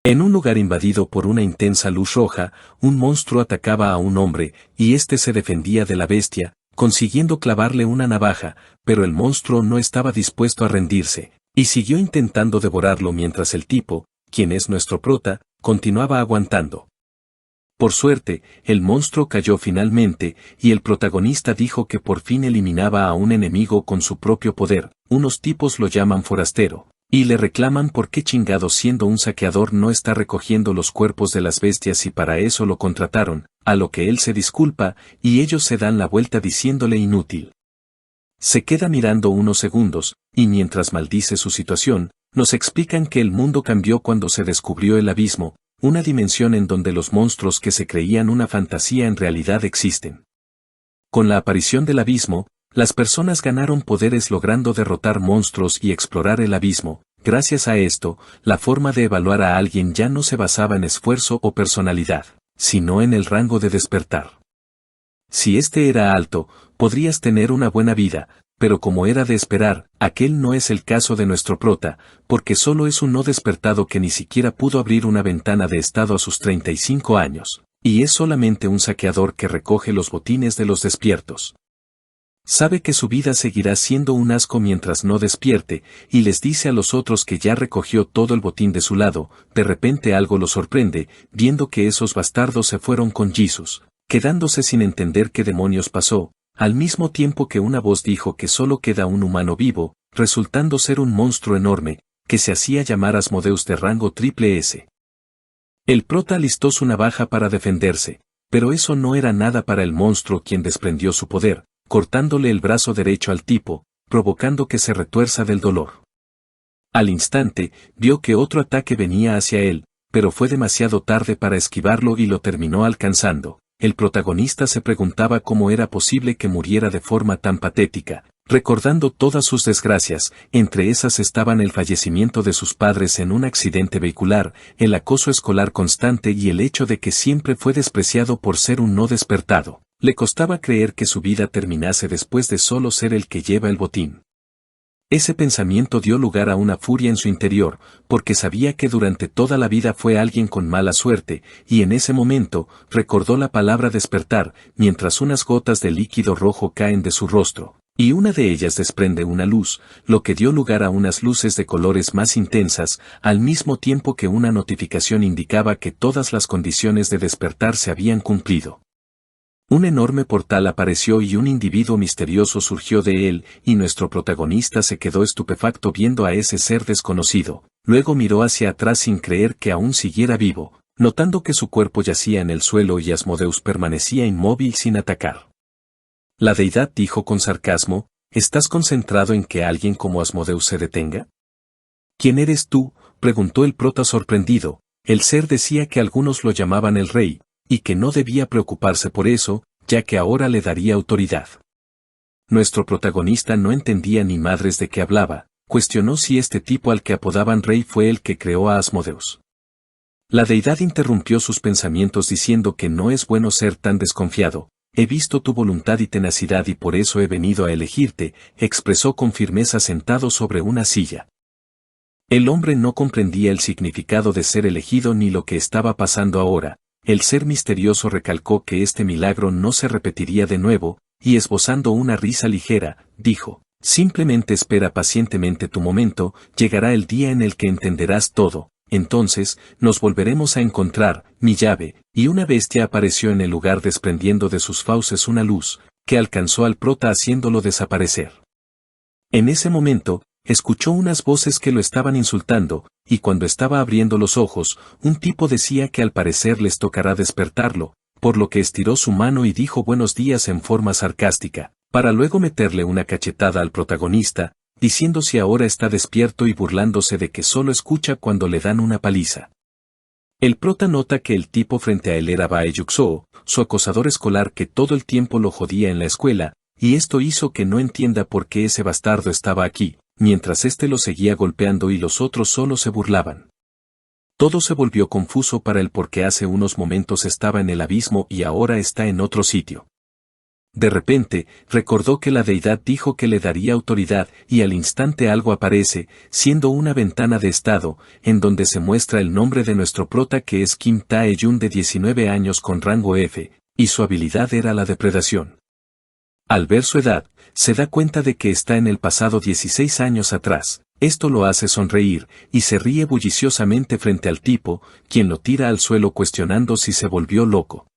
En un lugar invadido por una intensa luz roja, un monstruo atacaba a un hombre, y éste se defendía de la bestia, consiguiendo clavarle una navaja, pero el monstruo no estaba dispuesto a rendirse, y siguió intentando devorarlo mientras el tipo, quien es nuestro prota, continuaba aguantando. Por suerte, el monstruo cayó finalmente, y el protagonista dijo que por fin eliminaba a un enemigo con su propio poder. Unos tipos lo llaman forastero, y le reclaman por qué chingados siendo un saqueador no está recogiendo los cuerpos de las bestias y para eso lo contrataron, a lo que él se disculpa, y ellos se dan la vuelta diciéndole inútil. Se queda mirando unos segundos, y mientras maldice su situación, nos explican que el mundo cambió cuando se descubrió el abismo, una dimensión en donde los monstruos que se creían una fantasía en realidad existen. Con la aparición del abismo, las personas ganaron poderes logrando derrotar monstruos y explorar el abismo. Gracias a esto, la forma de evaluar a alguien ya no se basaba en esfuerzo o personalidad, sino en el rango de despertar. Si este era alto, podrías tener una buena vida, pero como era de esperar, aquel no es el caso de nuestro prota, porque solo es un no despertado que ni siquiera pudo abrir una ventana de estado a sus 35 años, y es solamente un saqueador que recoge los botines de los despiertos. Sabe que su vida seguirá siendo un asco mientras no despierte, y les dice a los otros que ya recogió todo el botín de su lado. De repente algo lo sorprende, viendo que esos bastardos se fueron con Jesus, quedándose sin entender qué demonios pasó, al mismo tiempo que una voz dijo que solo queda un humano vivo, resultando ser un monstruo enorme, que se hacía llamar Asmodeus de rango triple S. El prota alistó su navaja para defenderse, pero eso no era nada para el monstruo, quien desprendió su poder, cortándole el brazo derecho al tipo, provocando que se retuerza del dolor. Al instante, vio que otro ataque venía hacia él, pero fue demasiado tarde para esquivarlo y lo terminó alcanzando. El protagonista se preguntaba cómo era posible que muriera de forma tan patética, recordando todas sus desgracias. Entre esas estaban el fallecimiento de sus padres en un accidente vehicular, el acoso escolar constante y el hecho de que siempre fue despreciado por ser un no despertado. Le costaba creer que su vida terminase después de solo ser el que lleva el botín. Ese pensamiento dio lugar a una furia en su interior, porque sabía que durante toda la vida fue alguien con mala suerte, y en ese momento, recordó la palabra despertar, mientras unas gotas de líquido rojo caen de su rostro, y una de ellas desprende una luz, lo que dio lugar a unas luces de colores más intensas, al mismo tiempo que una notificación indicaba que todas las condiciones de despertar se habían cumplido. Un enorme portal apareció y un individuo misterioso surgió de él, y nuestro protagonista se quedó estupefacto viendo a ese ser desconocido. Luego miró hacia atrás sin creer que aún siguiera vivo, notando que su cuerpo yacía en el suelo y Asmodeus permanecía inmóvil sin atacar. La deidad dijo con sarcasmo: ¿estás concentrado en que alguien como Asmodeus se detenga? ¿Quién eres tú?, preguntó el prota sorprendido. El ser decía que algunos lo llamaban el rey, y que no debía preocuparse por eso, ya que ahora le daría autoridad. Nuestro protagonista no entendía ni madres de qué hablaba, cuestionó si este tipo al que apodaban rey fue el que creó a Asmodeus. La deidad interrumpió sus pensamientos diciendo que no es bueno ser tan desconfiado. He visto tu voluntad y tenacidad y por eso he venido a elegirte, expresó con firmeza sentado sobre una silla. El hombre no comprendía el significado de ser elegido ni lo que estaba pasando ahora. El ser misterioso recalcó que este milagro no se repetiría de nuevo, y esbozando una risa ligera, dijo: simplemente espera pacientemente tu momento, llegará el día en el que entenderás todo, entonces, nos volveremos a encontrar. Mi llave, y una bestia apareció en el lugar desprendiendo de sus fauces una luz, que alcanzó al prota haciéndolo desaparecer. En ese momento, escuchó unas voces que lo estaban insultando, y cuando estaba abriendo los ojos, un tipo decía que al parecer les tocará despertarlo, por lo que estiró su mano y dijo buenos días en forma sarcástica, para luego meterle una cachetada al protagonista, diciendo si ahora está despierto y burlándose de que solo escucha cuando le dan una paliza. El prota nota que el tipo frente a él era Bae Yuxoo, su acosador escolar que todo el tiempo lo jodía en la escuela, y esto hizo que no entienda por qué ese bastardo estaba aquí, mientras éste lo seguía golpeando y los otros solo se burlaban. Todo se volvió confuso para él porque hace unos momentos estaba en el abismo y ahora está en otro sitio. De repente, recordó que la deidad dijo que le daría autoridad y al instante algo aparece, siendo una ventana de estado, en donde se muestra el nombre de nuestro prota que es Kim Tae-jun de 19 años con rango F, y su habilidad era la depredación. Al ver su edad, se da cuenta de que está en el pasado 16 años atrás. Esto lo hace sonreír, y se ríe bulliciosamente frente al tipo, quien lo tira al suelo cuestionando si se volvió loco.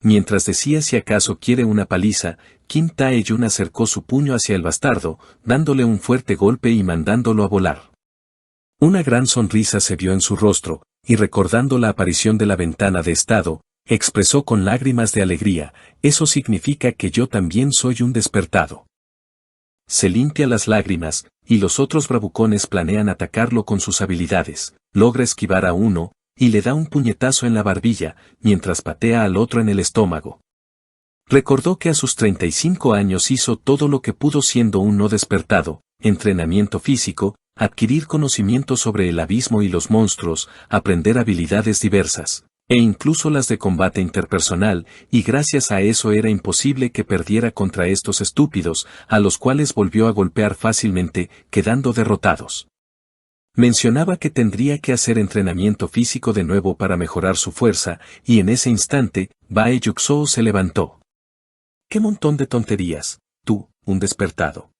Mientras decía si acaso quiere una paliza, Kim Tae-jun acercó su puño hacia el bastardo, dándole un fuerte golpe y mandándolo a volar. Una gran sonrisa se vio en su rostro, y recordando la aparición de la ventana de estado, expresó con lágrimas de alegría, eso significa que yo también soy un despertado. Se limpia las lágrimas, y los otros bravucones planean atacarlo con sus habilidades, logra esquivar a uno, y le da un puñetazo en la barbilla, mientras patea al otro en el estómago. Recordó que a sus 35 años hizo todo lo que pudo siendo un no despertado, entrenamiento físico, adquirir conocimiento sobre el abismo y los monstruos, aprender habilidades diversas, e incluso las de combate interpersonal, y gracias a eso era imposible que perdiera contra estos estúpidos, a los cuales volvió a golpear fácilmente, quedando derrotados. Mencionaba que tendría que hacer entrenamiento físico de nuevo para mejorar su fuerza, y en ese instante, Bae Yuxoo se levantó. ¡Qué montón de tonterías, tú, un despertado!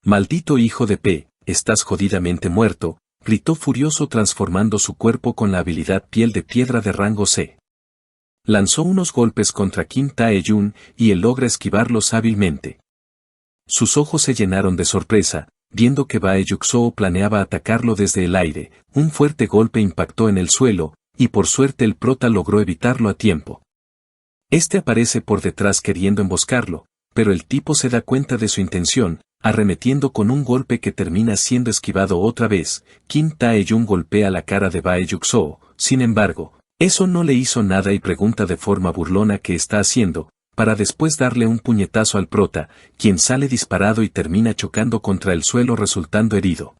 Maldito hijo de P, estás jodidamente muerto, gritó furioso transformando su cuerpo con la habilidad piel de piedra de rango C. Lanzó unos golpes contra Kim Tae-jun, y él logra esquivarlos hábilmente. Sus ojos se llenaron de sorpresa, viendo que Bae Yuxoo planeaba atacarlo desde el aire, un fuerte golpe impactó en el suelo, y por suerte el prota logró evitarlo a tiempo. Este aparece por detrás queriendo emboscarlo, pero el tipo se da cuenta de su intención, arremetiendo con un golpe que termina siendo esquivado otra vez. Kim Tae-jun golpea la cara de Bae Yuxoo, sin embargo, eso no le hizo nada y pregunta de forma burlona qué está haciendo, para después darle un puñetazo al prota, quien sale disparado y termina chocando contra el suelo resultando herido.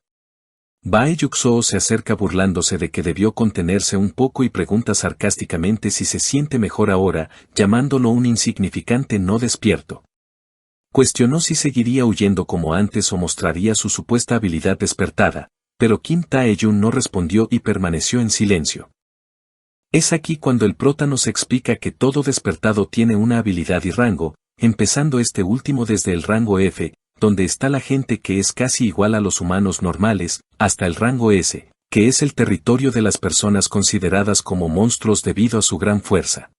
Bae Yuxoo se acerca burlándose de que debió contenerse un poco y pregunta sarcásticamente si se siente mejor ahora, llamándolo un insignificante no despierto. Cuestionó si seguiría huyendo como antes o mostraría su supuesta habilidad despertada, pero Kim Tae-jun no respondió y permaneció en silencio. Es aquí cuando el prota nos explica que todo despertado tiene una habilidad y rango, empezando este último desde el rango F, donde está la gente que es casi igual a los humanos normales, hasta el rango S, que es el territorio de las personas consideradas como monstruos debido a su gran fuerza.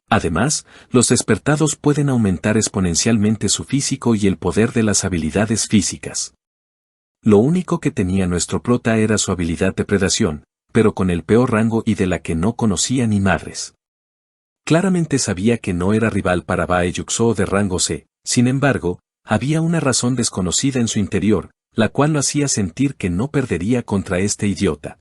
Además, los despertados pueden aumentar exponencialmente su físico y el poder de las habilidades físicas. Lo único que tenía nuestro prota era su habilidad de predación, pero con el peor rango y de la que no conocía ni madres. Claramente sabía que no era rival para Bae Yuxoo de rango C, sin embargo, había una razón desconocida en su interior, la cual lo hacía sentir que no perdería contra este idiota.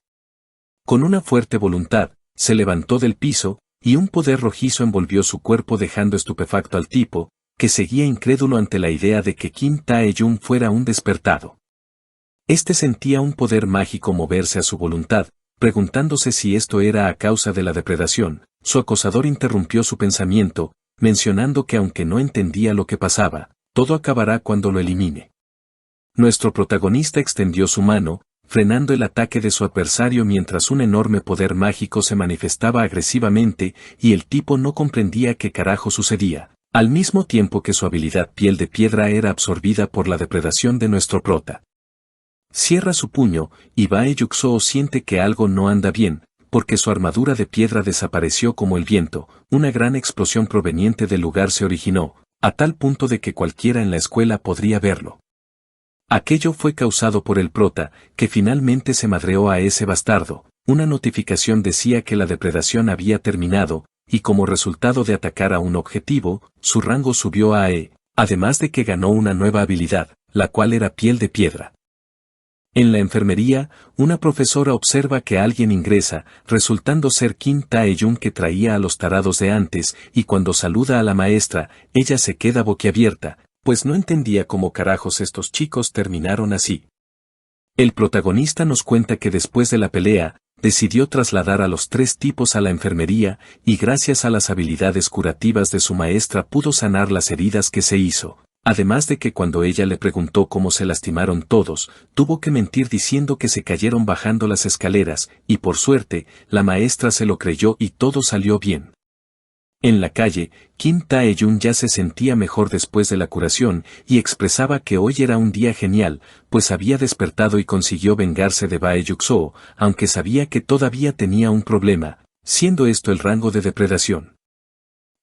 Con una fuerte voluntad, se levantó del piso, y un poder rojizo envolvió su cuerpo dejando estupefacto al tipo, que seguía incrédulo ante la idea de que Kim Tae-jun fuera un despertado. Este sentía un poder mágico moverse a su voluntad, preguntándose si esto era a causa de la depredación. Su acosador interrumpió su pensamiento, mencionando que aunque no entendía lo que pasaba, todo acabará cuando lo elimine. Nuestro protagonista extendió su mano, frenando el ataque de su adversario mientras un enorme poder mágico se manifestaba agresivamente, y el tipo no comprendía qué carajo sucedía, al mismo tiempo que su habilidad piel de piedra era absorbida por la depredación de nuestro prota. Cierra su puño, y Bae Yuxoo siente que algo no anda bien, porque su armadura de piedra desapareció como el viento, una gran explosión proveniente del lugar se originó, a tal punto de que cualquiera en la escuela podría verlo. Aquello fue causado por el prota, que finalmente se madreó a ese bastardo. Una notificación decía que la depredación había terminado, y como resultado de atacar a un objetivo, su rango subió a E, además de que ganó una nueva habilidad, la cual era piel de piedra. En la enfermería, una profesora observa que alguien ingresa, resultando ser Kim Tae-jun que traía a los tarados de antes, y cuando saluda a la maestra, ella se queda boquiabierta, pues no entendía cómo carajos estos chicos terminaron así. El protagonista nos cuenta que después de la pelea, decidió trasladar a los 3 tipos a la enfermería, y gracias a las habilidades curativas de su maestra pudo sanar las heridas que se hizo. Además de que cuando ella le preguntó cómo se lastimaron todos, tuvo que mentir diciendo que se cayeron bajando las escaleras, y por suerte, la maestra se lo creyó y todo salió bien. En la calle, Kim Tae-jun ya se sentía mejor después de la curación y expresaba que hoy era un día genial, pues había despertado y consiguió vengarse de Bae Yuk-soo, aunque sabía que todavía tenía un problema, siendo esto el rango de depredación.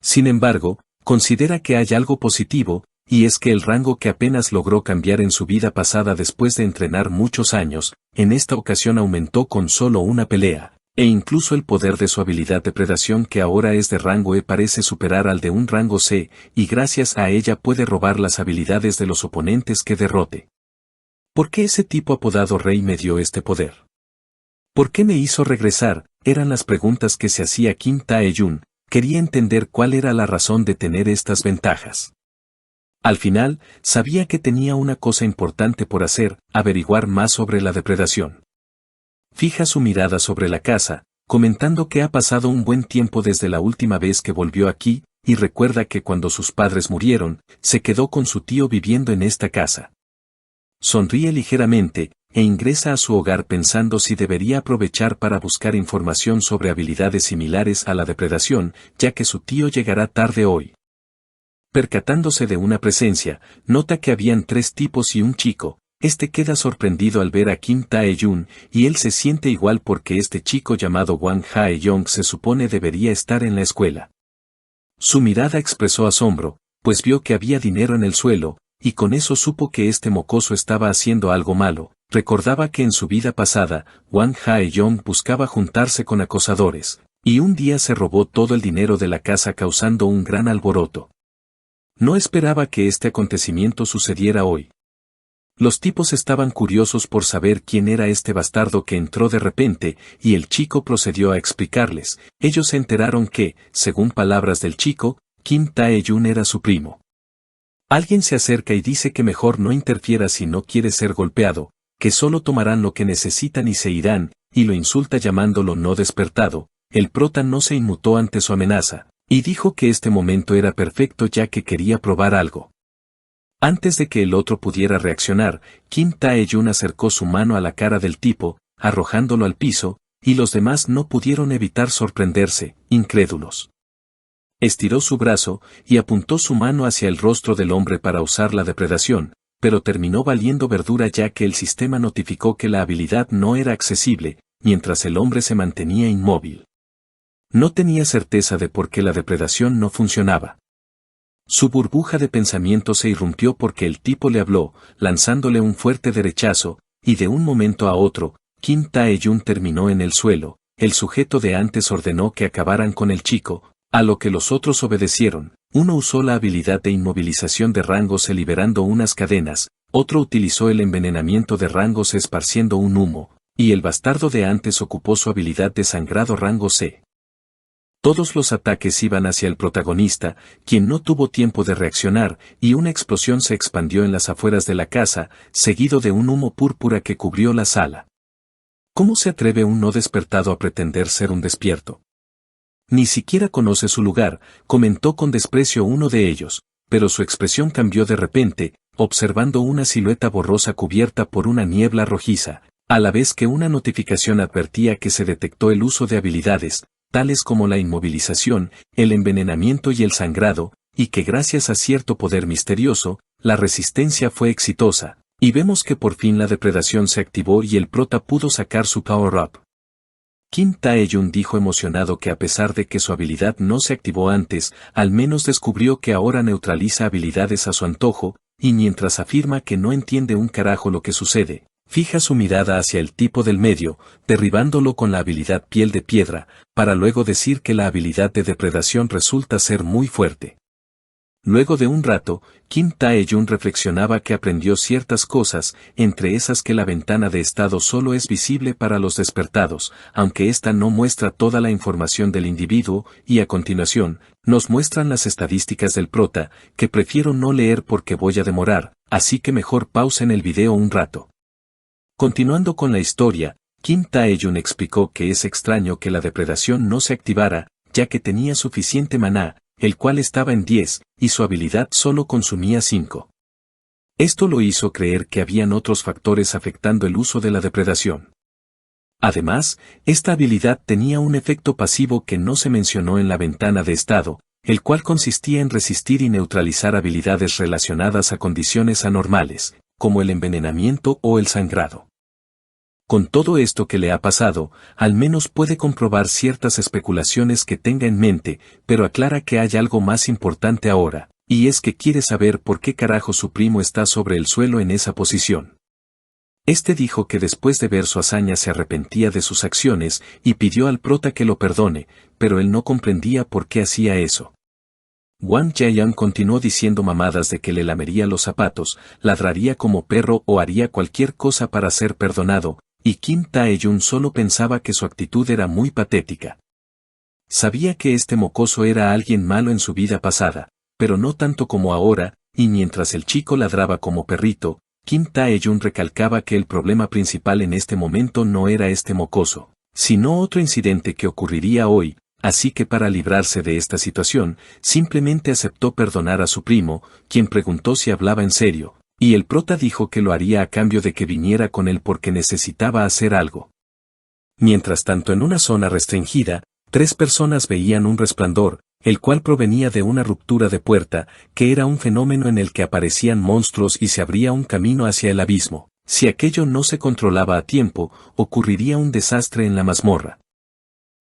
Sin embargo, considera que hay algo positivo, y es que el rango que apenas logró cambiar en su vida pasada después de entrenar muchos años, en esta ocasión aumentó con solo una pelea. E incluso el poder de su habilidad de predación que ahora es de rango E parece superar al de un rango C, y gracias a ella puede robar las habilidades de los oponentes que derrote. ¿Por qué ese tipo apodado Rey me dio este poder? ¿Por qué me hizo regresar? Eran las preguntas que se hacía Kim Tae-jun, quería entender cuál era la razón de tener estas ventajas. Al final, sabía que tenía una cosa importante por hacer, averiguar más sobre la depredación. Fija su mirada sobre la casa, comentando que ha pasado un buen tiempo desde la última vez que volvió aquí, y recuerda que cuando sus padres murieron, se quedó con su tío viviendo en esta casa. Sonríe ligeramente, e ingresa a su hogar pensando si debería aprovechar para buscar información sobre habilidades similares a la depredación, ya que su tío llegará tarde hoy. Percatándose de una presencia, nota que habían 3 tipos y un chico. Este queda sorprendido al ver a Kim Tae-jun, y él se siente igual porque este chico llamado Wang Hae-young se supone debería estar en la escuela. Su mirada expresó asombro, pues vio que había dinero en el suelo, y con eso supo que este mocoso estaba haciendo algo malo. Recordaba que en su vida pasada, Wang Hae-young buscaba juntarse con acosadores, y un día se robó todo el dinero de la casa causando un gran alboroto. No esperaba que este acontecimiento sucediera hoy. Los tipos estaban curiosos por saber quién era este bastardo que entró de repente, y el chico procedió a explicarles. Ellos se enteraron que, según palabras del chico, Kim Tae-jun era su primo. Alguien se acerca y dice que mejor no interfiera si no quiere ser golpeado, que solo tomarán lo que necesitan y se irán, y lo insulta llamándolo no despertado. El prota no se inmutó ante su amenaza, y dijo que este momento era perfecto ya que quería probar algo. Antes de que el otro pudiera reaccionar, Kim Tae-jun acercó su mano a la cara del tipo, arrojándolo al piso, y los demás no pudieron evitar sorprenderse, incrédulos. Estiró su brazo, y apuntó su mano hacia el rostro del hombre para usar la depredación, pero terminó valiendo verdura ya que el sistema notificó que la habilidad no era accesible, mientras el hombre se mantenía inmóvil. No tenía certeza de por qué la depredación no funcionaba. Su burbuja de pensamiento se irrumpió porque el tipo le habló, lanzándole un fuerte derechazo, y de un momento a otro, Kim Tae-jun terminó en el suelo. El sujeto de antes ordenó que acabaran con el chico, a lo que los otros obedecieron. Uno usó la habilidad de inmovilización de rango C liberando unas cadenas, otro utilizó el envenenamiento de rango C esparciendo un humo, y el bastardo de antes ocupó su habilidad de sangrado rango C. Todos los ataques iban hacia el protagonista, quien no tuvo tiempo de reaccionar, y una explosión se expandió en las afueras de la casa, seguido de un humo púrpura que cubrió la sala. ¿Cómo se atreve un no despertado a pretender ser un despierto? Ni siquiera conoce su lugar, comentó con desprecio uno de ellos, pero su expresión cambió de repente, observando una silueta borrosa cubierta por una niebla rojiza, a la vez que una notificación advertía que se detectó el uso de habilidades, tales como la inmovilización, el envenenamiento y el sangrado, y que gracias a cierto poder misterioso, la resistencia fue exitosa, y vemos que por fin la depredación se activó y el prota pudo sacar su power-up. Kim Tae-jun dijo emocionado que a pesar de que su habilidad no se activó antes, al menos descubrió que ahora neutraliza habilidades a su antojo, y mientras afirma que no entiende un carajo lo que sucede, fija su mirada hacia el tipo del medio, derribándolo con la habilidad piel de piedra, para luego decir que la habilidad de depredación resulta ser muy fuerte. Luego de un rato, Kim Tae-jun reflexionaba que aprendió ciertas cosas, entre esas que la ventana de estado solo es visible para los despertados, aunque esta no muestra toda la información del individuo, y a continuación, nos muestran las estadísticas del prota, que prefiero no leer porque voy a demorar, así que mejor pausen el video un rato. Continuando con la historia, Kim Tae-jun explicó que es extraño que la depredación no se activara, ya que tenía suficiente maná, el cual estaba en 10, y su habilidad solo consumía 5. Esto lo hizo creer que habían otros factores afectando el uso de la depredación. Además, esta habilidad tenía un efecto pasivo que no se mencionó en la ventana de estado, el cual consistía en resistir y neutralizar habilidades relacionadas a condiciones anormales, como el envenenamiento o el sangrado. Con todo esto que le ha pasado, al menos puede comprobar ciertas especulaciones que tenga en mente, pero aclara que hay algo más importante ahora, y es que quiere saber por qué carajo su primo está sobre el suelo en esa posición. Este dijo que después de ver su hazaña se arrepentía de sus acciones y pidió al prota que lo perdone, pero él no comprendía por qué hacía eso. Wang Jian continuó diciendo mamadas de que le lamería los zapatos, ladraría como perro o haría cualquier cosa para ser perdonado, y Kim Tae-jun solo pensaba que su actitud era muy patética. Sabía que este mocoso era alguien malo en su vida pasada, pero no tanto como ahora, y mientras el chico ladraba como perrito, Kim Tae-jun recalcaba que el problema principal en este momento no era este mocoso, sino otro incidente que ocurriría hoy, así que para librarse de esta situación, simplemente aceptó perdonar a su primo, quien preguntó si hablaba en serio, y el prota dijo que lo haría a cambio de que viniera con él porque necesitaba hacer algo. Mientras tanto en una zona restringida, 3 personas veían un resplandor, el cual provenía de una ruptura de puerta, que era un fenómeno en el que aparecían monstruos y se abría un camino hacia el abismo. Si aquello no se controlaba a tiempo, ocurriría un desastre en la mazmorra.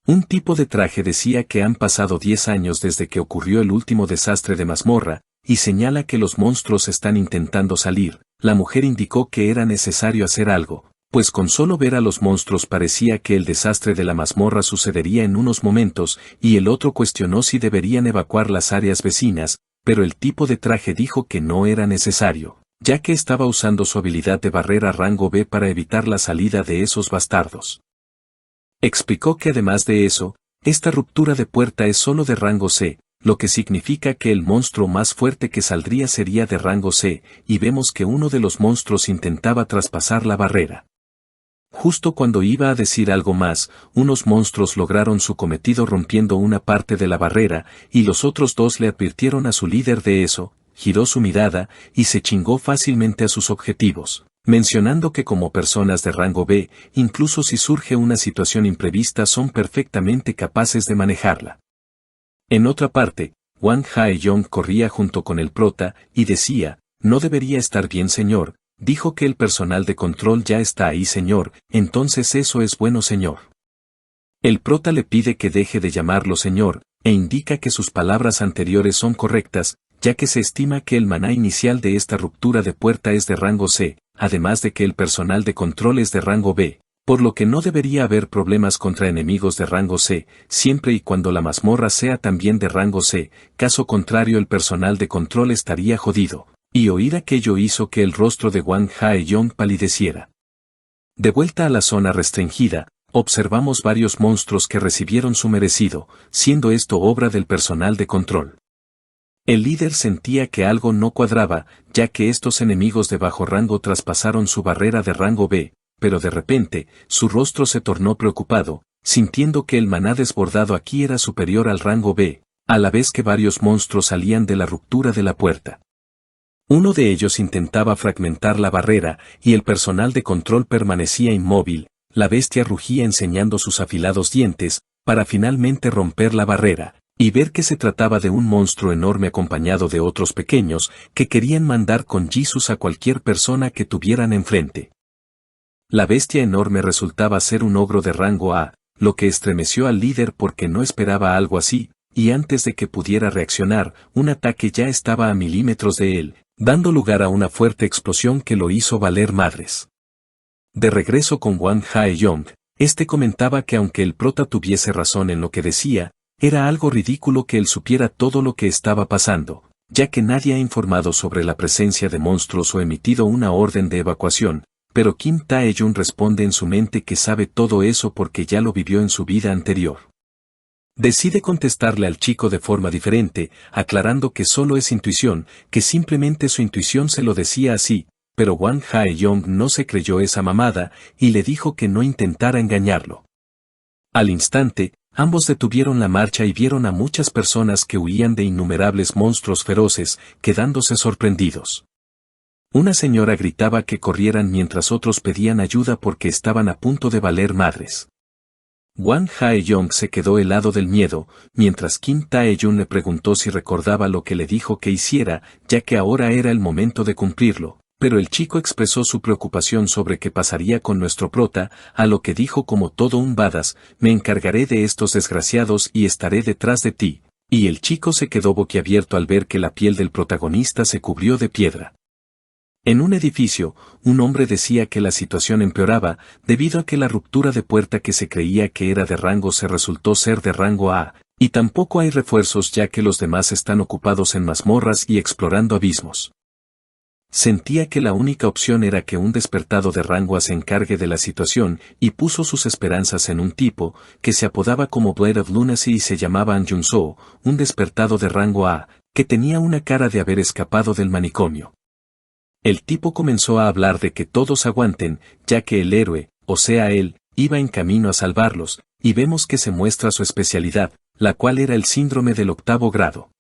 Un tipo de traje decía que han pasado 10 años desde que ocurrió el último desastre de mazmorra, y señala que los monstruos están intentando salir. La mujer indicó que era necesario hacer algo, pues con solo ver a los monstruos parecía que el desastre de la mazmorra sucedería en unos momentos, y el otro cuestionó si deberían evacuar las áreas vecinas, pero el tipo de traje dijo que no era necesario, ya que estaba usando su habilidad de barrera rango B para evitar la salida de esos bastardos. Explicó que además de eso, esta ruptura de puerta es solo de rango C, lo que significa que el monstruo más fuerte que saldría sería de rango C, y vemos que uno de los monstruos intentaba traspasar la barrera. Justo cuando iba a decir algo más, unos monstruos lograron su cometido rompiendo una parte de la barrera, y los otros 2 le advirtieron a su líder de eso, giró su mirada, y se chingó fácilmente a sus objetivos, mencionando que como personas de rango B, incluso si surge una situación imprevista son perfectamente capaces de manejarla. En otra parte, Wang Hae-yong corría junto con el prota, y decía, no debería estar bien señor, dijo que el personal de control ya está ahí señor, entonces eso es bueno señor. El prota le pide que deje de llamarlo señor, e indica que sus palabras anteriores son correctas, ya que se estima que el maná inicial de esta ruptura de puerta es de rango C, además de que el personal de control es de rango B. Por lo que no debería haber problemas contra enemigos de rango C, siempre y cuando la mazmorra sea también de rango C, caso contrario el personal de control estaría jodido, y oír aquello hizo que el rostro de Wang Hae-yong palideciera. De vuelta a la zona restringida, observamos varios monstruos que recibieron su merecido, siendo esto obra del personal de control. El líder sentía que algo no cuadraba, ya que estos enemigos de bajo rango traspasaron su barrera de rango B, pero de repente, su rostro se tornó preocupado, sintiendo que el maná desbordado aquí era superior al rango B, a la vez que varios monstruos salían de la ruptura de la puerta. Uno de ellos intentaba fragmentar la barrera, y el personal de control permanecía inmóvil, la bestia rugía enseñando sus afilados dientes, para finalmente romper la barrera, y ver que se trataba de un monstruo enorme acompañado de otros pequeños, que querían mandar con Jesus a cualquier persona que tuvieran enfrente. La bestia enorme resultaba ser un ogro de rango A, lo que estremeció al líder porque no esperaba algo así, y antes de que pudiera reaccionar, un ataque ya estaba a milímetros de él, dando lugar a una fuerte explosión que lo hizo valer madres. De regreso con Wang Hae-yong, este comentaba que aunque el prota tuviese razón en lo que decía, era algo ridículo que él supiera todo lo que estaba pasando, ya que nadie ha informado sobre la presencia de monstruos o emitido una orden de evacuación. Pero Kim Tae-jun responde en su mente que sabe todo eso porque ya lo vivió en su vida anterior. Decide contestarle al chico de forma diferente, aclarando que solo es intuición, que simplemente su intuición se lo decía así, pero Wang Hae-yong no se creyó esa mamada y le dijo que no intentara engañarlo. Al instante, ambos detuvieron la marcha y vieron a muchas personas que huían de innumerables monstruos feroces, quedándose sorprendidos. Una señora gritaba que corrieran mientras otros pedían ayuda porque estaban a punto de valer madres. Wang Hae-yong se quedó helado del miedo, mientras Kim Tae-jun le preguntó si recordaba lo que le dijo que hiciera, ya que ahora era el momento de cumplirlo, pero el chico expresó su preocupación sobre qué pasaría con nuestro prota, a lo que dijo como todo un badass: me encargaré de estos desgraciados y estaré detrás de ti, y el chico se quedó boquiabierto al ver que la piel del protagonista se cubrió de piedra. En un edificio, un hombre decía que la situación empeoraba, debido a que la ruptura de puerta que se creía que era de rango C resultó ser de rango A, y tampoco hay refuerzos ya que los demás están ocupados en mazmorras y explorando abismos. Sentía que la única opción era que un despertado de rango A se encargue de la situación, y puso sus esperanzas en un tipo, que se apodaba como Blade of Lunacy y se llamaba An Jun-soo, un despertado de rango A, que tenía una cara de haber escapado del manicomio. El tipo comenzó a hablar de que todos aguanten, ya que el héroe, o sea él, iba en camino a salvarlos, y vemos que se muestra su especialidad, la cual era el síndrome del 8º grado.